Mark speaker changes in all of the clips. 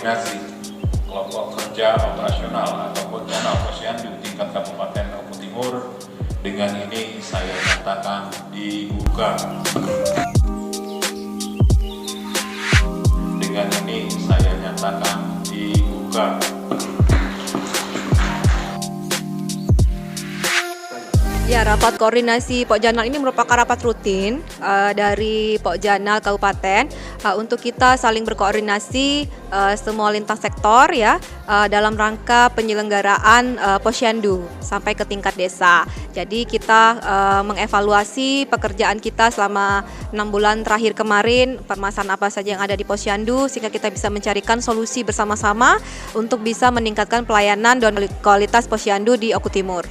Speaker 1: koordinasi kelompok kerja operasional atau Pokjanal Posyandu tingkat Kabupaten Oku Timur. Dengan ini saya nyatakan dibuka. Dengan ini saya nyatakan dibuka.
Speaker 2: Ya, rapat koordinasi Pokjanal ini merupakan rapat rutin dari Pokjanal Kabupaten untuk kita saling berkoordinasi semua lintas sektor ya dalam rangka penyelenggaraan Posyandu sampai ke tingkat desa. Jadi kita mengevaluasi pekerjaan kita selama 6 bulan terakhir kemarin, permasalahan apa saja yang ada di Posyandu sehingga kita bisa mencarikan solusi bersama-sama untuk bisa meningkatkan pelayanan dan kualitas Posyandu di Oku Timur.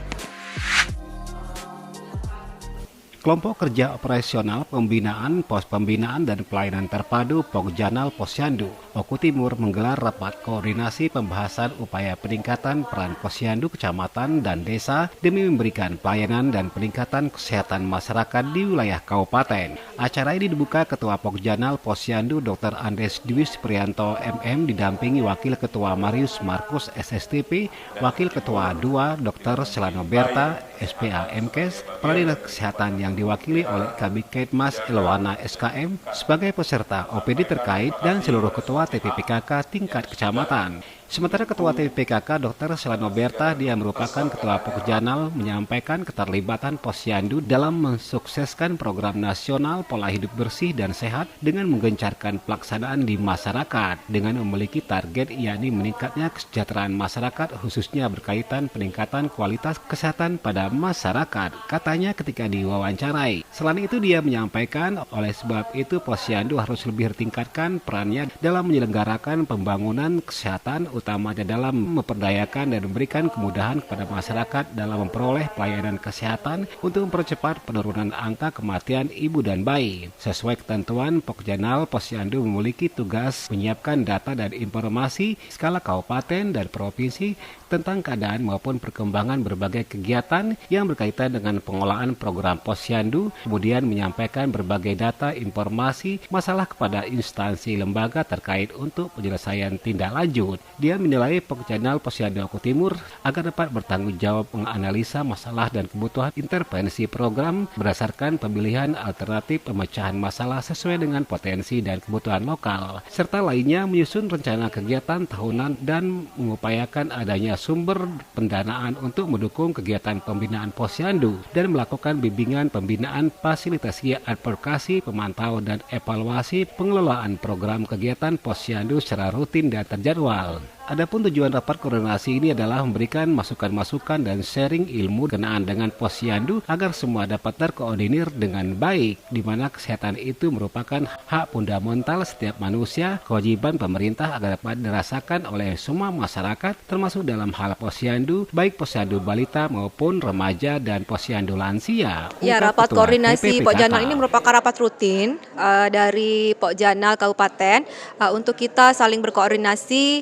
Speaker 3: Kelompok Kerja Operasional Pembinaan, Pos Pembinaan dan Pelayanan Terpadu Pokjanal Posyandu Oku Timur menggelar rapat koordinasi pembahasan upaya peningkatan peran Posyandu Kecamatan dan Desa demi memberikan pelayanan dan peningkatan kesehatan masyarakat di wilayah kabupaten. Acara ini dibuka Ketua Pokjanal Posyandu Dr. Andes Dwi Prianto MM didampingi Wakil Ketua Marius Markus SSTP, Wakil Ketua 2 Dr. Selano Berta SPA MKes, Kepala Dinas Kesehatan yang diwakili oleh Kabiketmas Elwana SKM sebagai peserta OPD terkait dan seluruh ketua TPPKK tingkat kecamatan. Sementara Ketua TPPKK Dr. Selano Berta, dia merupakan Ketua Pokjanal, menyampaikan keterlibatan Posyandu dalam mensukseskan program nasional pola hidup bersih dan sehat dengan menggencarkan pelaksanaan di masyarakat dengan memiliki target yakni meningkatnya kesejahteraan masyarakat khususnya berkaitan peningkatan kualitas kesehatan pada masyarakat, katanya ketika diwawancarai. Selain itu dia menyampaikan oleh sebab itu Posyandu harus lebih tingkatkan perannya dalam menyelenggarakan pembangunan kesehatan utamanya dalam memperdayakan dan memberikan kemudahan kepada masyarakat dalam memperoleh pelayanan kesehatan untuk mempercepat penurunan angka kematian ibu dan bayi. Sesuai ketentuan, Pokjanal Posyandu memiliki tugas menyiapkan data dan informasi skala kabupaten dan provinsi tentang keadaan maupun perkembangan berbagai kegiatan yang berkaitan dengan pengolahan program Posyandu, kemudian menyampaikan berbagai data informasi masalah kepada instansi lembaga terkait untuk penyelesaian tindak lanjut. Dia menilai Pokjanal Posyandu Oku Timur agar dapat bertanggung jawab menganalisa masalah dan kebutuhan intervensi program berdasarkan pemilihan alternatif pemecahan masalah sesuai dengan potensi dan kebutuhan lokal, serta lainnya menyusun rencana kegiatan tahunan dan mengupayakan adanya sumber pendanaan untuk mendukung kegiatan pembinaan Posyandu dan melakukan bimbingan pembinaan, fasilitasi advokasi, pemantauan dan evaluasi pengelolaan program kegiatan Posyandu secara rutin dan terjadwal. Adapun tujuan rapat koordinasi ini adalah memberikan masukan-masukan dan sharing ilmu berkenaan dengan Posyandu agar semua dapat terkoordinir dengan baik, di mana kesehatan itu merupakan hak fundamental setiap manusia, kewajiban pemerintah agar dapat dirasakan oleh semua masyarakat, termasuk dalam hal Posyandu, baik Posyandu balita maupun remaja dan Posyandu lansia.
Speaker 2: Ya, rapat koordinasi Pokjanal ini merupakan rapat rutin dari Pokjanal Kabupaten untuk kita saling berkoordinasi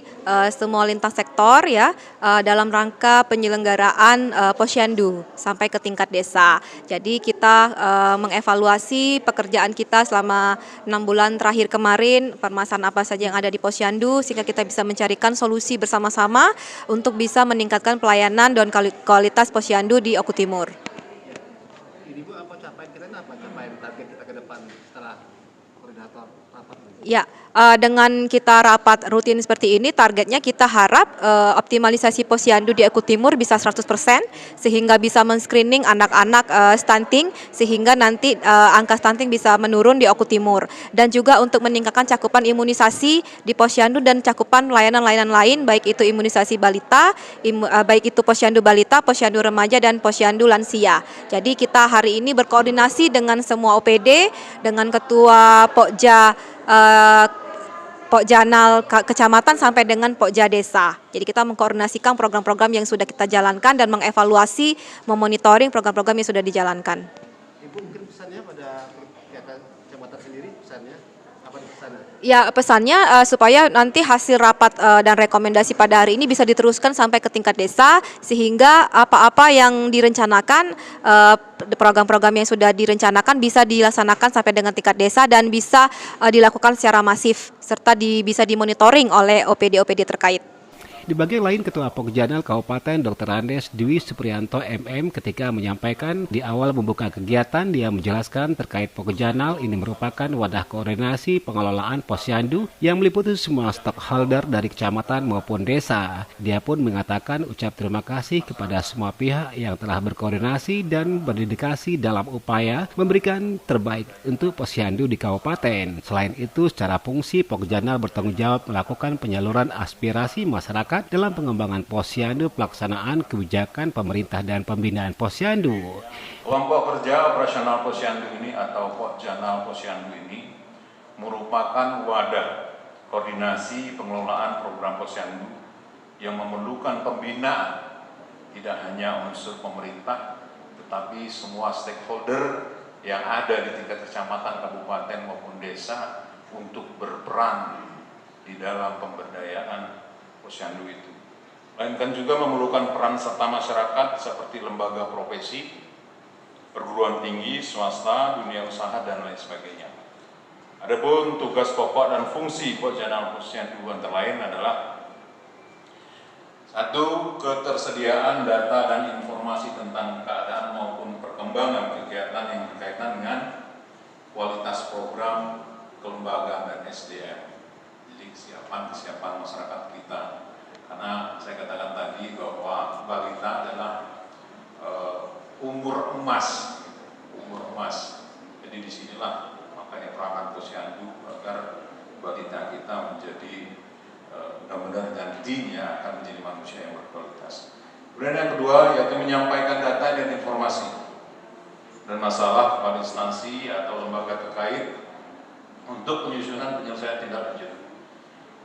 Speaker 2: semua lintas sektor ya dalam rangka penyelenggaraan Posyandu sampai ke tingkat desa. Jadi kita mengevaluasi pekerjaan kita selama 6 bulan terakhir kemarin, permasalahan apa saja yang ada di Posyandu sehingga kita bisa mencarikan solusi bersama-sama untuk bisa meningkatkan pelayanan dan kualitas Posyandu di Oku Timur.
Speaker 4: Ini Bu, apa capaian target kita ke depan setelah koordinator rapat?
Speaker 2: Ya, dengan kita rapat rutin seperti ini, targetnya kita harap optimalisasi Posyandu di Oku Timur bisa 100% sehingga bisa men-screening anak-anak stunting sehingga nanti angka stunting bisa menurun di Oku Timur, dan juga untuk meningkatkan cakupan imunisasi di Posyandu dan cakupan layanan-layanan lain baik itu imunisasi balita, baik itu Posyandu balita, Posyandu remaja dan Posyandu lansia. Jadi kita hari ini berkoordinasi dengan semua OPD, dengan Ketua Pokja Pokjanal Kecamatan sampai dengan Pokja Desa. Jadi kita mengkoordinasikan program-program yang sudah kita jalankan dan mengevaluasi, memonitoring program-program yang sudah dijalankan.
Speaker 4: Ibu, mungkin pesannya pada kecamatan sendiri, pesannya apa pesannya?
Speaker 2: Ya, pesannya supaya nanti hasil rapat dan rekomendasi pada hari ini bisa diteruskan sampai ke tingkat desa, sehingga apa-apa yang direncanakan, program-program yang sudah direncanakan bisa dilaksanakan sampai dengan tingkat desa dan bisa dilakukan secara masif, serta bisa dimonitoring oleh OPD-OPD terkait.
Speaker 3: Di bagian lain, Ketua Pokjanal Kabupaten Dr. Andes Dwi Supriyanto MM ketika menyampaikan di awal membuka kegiatan, dia menjelaskan terkait Pokjanal ini merupakan wadah koordinasi pengelolaan posyandu yang meliputi semua stakeholder dari kecamatan maupun desa. Dia pun mengatakan ucap terima kasih kepada semua pihak yang telah berkoordinasi dan berdedikasi dalam upaya memberikan terbaik untuk posyandu di kabupaten. Selain itu, secara fungsi Pokjanal bertanggung jawab melakukan penyaluran aspirasi masyarakat dalam pengembangan posyandu, pelaksanaan kebijakan pemerintah dan pembinaan posyandu.
Speaker 1: Kelompok kerja operasional posyandu ini atau Pokjanal Posyandu ini merupakan wadah koordinasi pengelolaan program posyandu yang memerlukan pembinaan tidak hanya unsur pemerintah tetapi semua stakeholder yang ada di tingkat kecamatan, kabupaten maupun desa untuk berperan di dalam pemberdayaan posyandu itu. Melainkan juga memerlukan peran serta masyarakat seperti lembaga profesi, perguruan tinggi, swasta, dunia usaha, dan lain sebagainya. Adapun tugas pokok dan fungsi Pokjanal Posyandu antara lain adalah: 1. Ketersediaan data dan informasi tentang keadaan maupun perkembangan kegiatan yang berkaitan dengan kualitas program, kelembagaan, dan SDM. Jadi kesiapan masyarakat kita. Karena saya katakan tadi bahwa balita adalah umur emas. Jadi disinilah makanya peranan posyandu agar balita kita menjadi benar-benar nantinya akan menjadi manusia yang berkualitas. Kemudian yang kedua yaitu menyampaikan data dan informasi dan masalah kepada instansi atau lembaga terkait untuk penyelesaian tindak lanjut.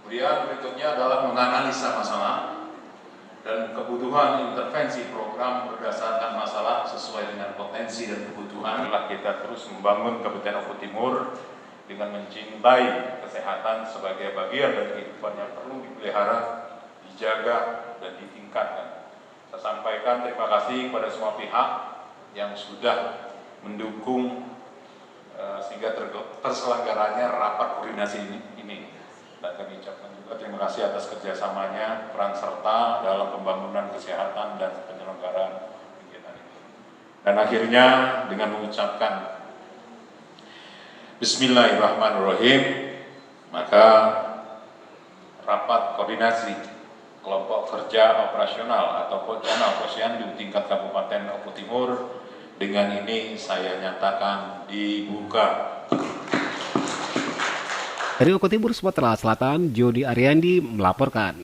Speaker 1: Kemudian berikutnya adalah menganalisa masalah dan kebutuhan intervensi program berdasarkan masalah sesuai dengan potensi dan kebutuhan. Kita terus membangun Kabupaten Oku Timur dengan mencintai kesehatan sebagai bagian dari kehidupan yang perlu dipelihara, dijaga, dan ditingkatkan. Saya sampaikan terima kasih kepada semua pihak yang sudah mendukung sehingga terselenggaranya rapat koordinasi ini. Dan kami ucapkan juga terima kasih atas kerjasamanya, peran serta dalam pembangunan kesehatan dan penyelenggaraan kegiatan ini. Dan akhirnya dengan mengucapkan Bismillahirrahmanirrahim, maka rapat koordinasi kelompok kerja operasional atau Pokjanal Posyandu tingkat Kabupaten Oku Timur dengan ini saya nyatakan dibuka.
Speaker 3: Dari Oku Timur, Sumatera Selatan, Jody Ariandi melaporkan.